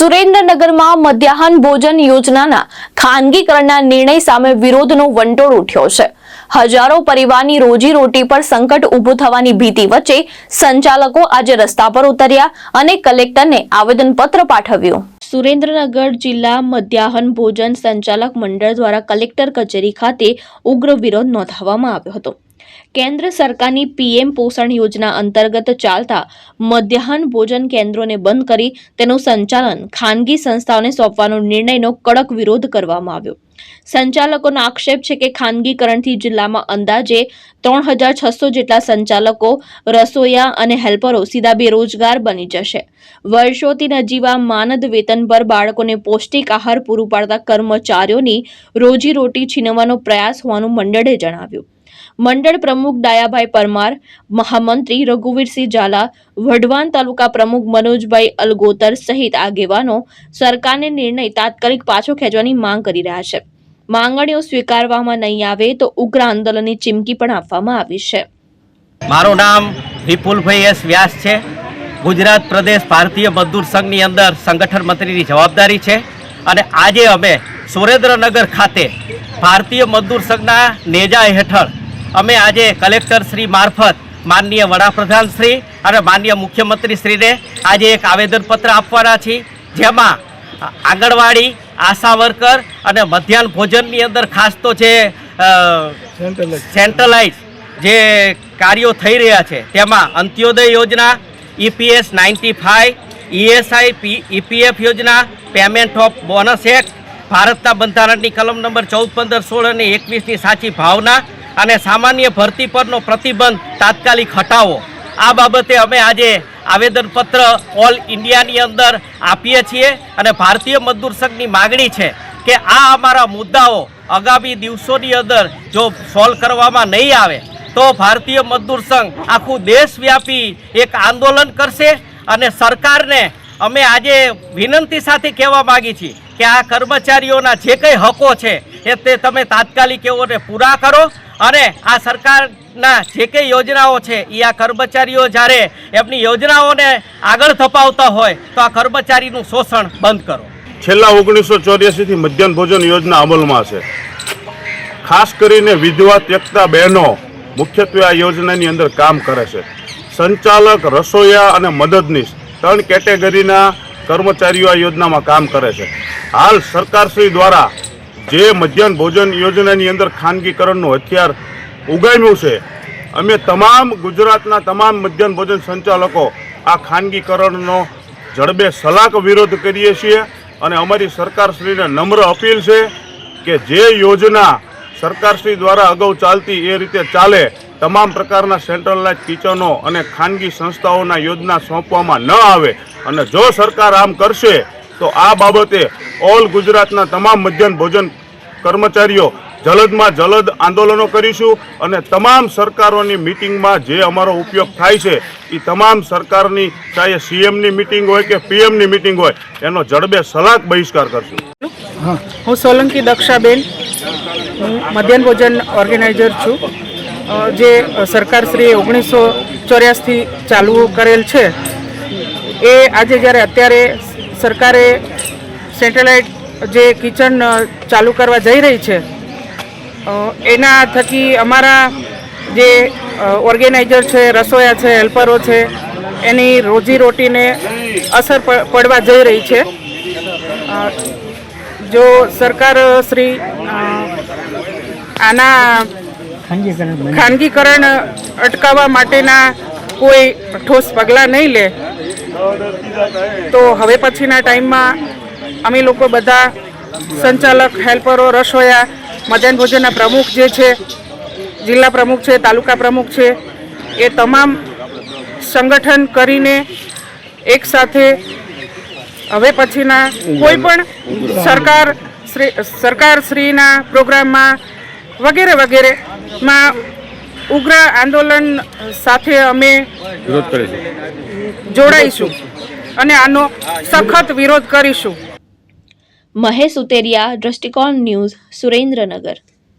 સુરેન્દ્રનગરમાં મધ્યાહન ભોજન યોજનાના ખાનગીકરણના નિર્ણય સામે વિરોધનો વંટોળ ઉઠ્યો છે। હજારો પરિવારની રોજીરોટી પર સંકટ ઊભું થવાની ભીતિ વચ્ચે સંચાલકો આજે રસ્તા પર ઉતર્યા અને કલેક્ટરને આવેદનપત્ર પાઠવ્યું। સુરેન્દ્રનગર જિલ્લા મધ્યાહન ભોજન સંચાલક મંડળ દ્વારા કલેક્ટર કચેરી ખાતે ઉગ્ર વિરોધ નોંધાવવામાં આવ્યો હતો। કેન્દ્ર સરકારની પીએમ પોષણ યોજના અંતર્ગત ચાલતા મધ્યાહન ભોજન કેન્દ્રોને બંધ કરી તેનું સંચાલન ખાનગી સંસ્થાઓને સોંપવાનો નિર્ણયનો કડક વિરોધ કરવામાં આવ્યો। સંચાલકોનો આક્ષેપ છે કે ખાનગીકરણથી જિલ્લામાં અંદાજે 3600 જેટલા સંચાલકો, રસોઈયા અને હેલ્પરો સીધા બેરોજગાર બની જશે। વર્ષોથી નજીવા માનદ વેતન પર બાળકોને પૌષ્ટિક આહાર પૂરું પાડતા કર્મચારીઓની રોજીરોટી છીનવવાનો પ્રયાસ હોવાનું મંડળે જણાવ્યું। મંડળ પ્રમુખ ડાયાભાઈ પરમાર, મહામંત્રી રઘુવીરસિંહ ઝાલા, વઢવાણ તાલુકા પ્રમુખ મનોજભાઈ અલગોતર સહિત આગેવાનો સરકારને નિર્ણય તાત્કાલિક પાછો ખેંચવાની માંગ કરી રહ્યા છે। માંગણીઓ સ્વીકારવામાં નહીં આવે તો ઉગ્ર આંદોલનની ચીમકી પણ આપવામાં આવી છે। મારું નામ વિપુલભાઈ એસ વ્યાસ છે। ગુજરાત પ્રદેશ ભારતીય મજદૂર સંઘની અંદર સંગઠન મંત્રીની જવાબદારી છે અને આજે અમે સુરેન્દ્રનગર ખાતે ભારતીય મજદૂર સંઘના નેજા હેઠળ અમે આજે કલેક્ટર શ્રી મારફત માનનીય વડાપ્રધાન શ્રી અને માનનીય મુખ્યમંત્રી શ્રીને આજે એક આવેદનપત્ર આપવાના છીએ, જેમાં આંગણવાડી, આશા વર્કર અને મધ્યાહન ભોજનની અંદર ખાસ તો જે સેન્ટ્રલાઇઝ જે કાર્યો થઈ રહ્યા છે તેમાં અંત્યોદય યોજના, EPS 95, ESI, EPF યોજના, પેમેન્ટ ઓફ બોનસ એક્ટ, ભારતના બંધારણની કલમ નંબર 14, 15, 16 અને 21ની સાચી ભાવના અને સામાન્ય ભરતી પરનો પ્રતિબંધ તાત્કાલિક હટાવો, આ બાબતે અમે આજે આવેદનપત્ર ઓલ ઇન્ડિયાની અંદર આપીએ છીએ અને ભારતીય મજદૂર સંઘની માગણી છે કે આ અમારા મુદ્દાઓ આગામી દિવસોની અંદર જો સોલ્વ કરવામાં નહીં આવે તો ભારતીય મજદૂર સંઘ આખું દેશવ્યાપી એક આંદોલન કરશે અને સરકારને અમે આજે વિનંતી સાથે કહેવા માગીએ છીએ કે આ કર્મચારીઓના જે કંઈ હકો છે એ તે તમે તાત્કાલિક એઓને પૂરા કરો અને આ સરકારના જે કંઈ યોજનાઓ છે એ આ કર્મચારીઓ જ્યારે એમની યોજનાઓને આગળ ધપાવતા હોય તો આ કર્મચારીનું શોષણ બંધ કરો। છેલ્લા 1984થી મધ્યાહન ભોજન યોજના અમલમાં છે। ખાસ કરીને વિધવા ત્યક્તા બહેનો મુખ્યત્વે આ યોજનાની અંદર કામ કરે છે। સંચાલક, રસોઈયા અને મદદનીશ 3 કેટેગરીના કર્મચારીઓ આ યોજનામાં કામ કરે છે। હાલ સરકારશ્રી દ્વારા જે મધ્યાહન ભોજન યોજનાની અંદર ખાનગીકરણનું હથિયાર ઉગામ્યું છે, અમે તમામ ગુજરાતના તમામ મધ્યાહન ભોજન સંચાલકો આ ખાનગીકરણનો જડબે સલાક વિરોધ કરીએ છીએ અને અમારી સરકારશ્રીને નમ્ર અપીલ છે કે જે યોજના સરકારશ્રી દ્વારા અગાઉ ચાલતી એ રીતે ચાલે, તમામ પ્રકારના સેન્ટ્રલાઇઝ કિચનો અને ખાનગી સંસ્થાઓના યોજના સોંપવામાં ન આવે અને જો સરકાર આમ કરશે તો આ બાબતે ઓલ ગુજરાતના તમામ મધ્યાહન ભોજન કર્મચારીઓ જલદમાં જલદ આંદોલનો કરીશું અને તમામ સરકારોની મિટિંગમાં જે અમારો ઉપયોગ થાય છે એ તમામ સરકારની ચાહે CMની મિટિંગ હોય કે PMની મિટિંગ હોય એનો જડબે સલાક બહિષ્કાર કરશું। હું સોલંકી દક્ષાબેન, હું મધ્યાહન ભોજન ઓર્ગેનાઇઝર છું। જે સરકારશ્રીએ 1984થી ચાલુ કરેલ છે એ આજે જ્યારે અત્યારે સરકારે સેટેલાઇટ જે કિચન ચાલુ કરવા જઈ રહી છે એના થકી અમારા જે ઓર્ગેનાઇઝર છે, રસોઈયા છે, હેલ્પરો છે, એની રોજીરોટીને અસર પડવા જઈ રહી છે। જો સરકાર શ્રી આના ખાનગીકરણ અટકાવવા માટેના કોઈ ઠોસ પગલાં નહીં લે તો હવે પછીના ટાઈમમાં અમે લોકો બધા સંચાલક, હેલ્પરો, રસોઈયા, મધ્યાહન ભોજનના પ્રમુખ જે છે, જિલ્લા પ્રમુખ છે, તાલુકા પ્રમુખ છે, એ તમામ સંગઠન કરીને એકસાથે હવે પછીના કોઈ પણ સરકારશ્રીના પ્રોગ્રામમાં વગેરે વગેરેમાં ઉગ્ર આંદોલન સાથે અમે જોડાઈશું અને આનો સખત વિરોધ કરીશું। મહેશ ઉતેરિયા, દ્રષ્ટિકોણ ન્યૂઝ, સુરેન્દ્રનગર।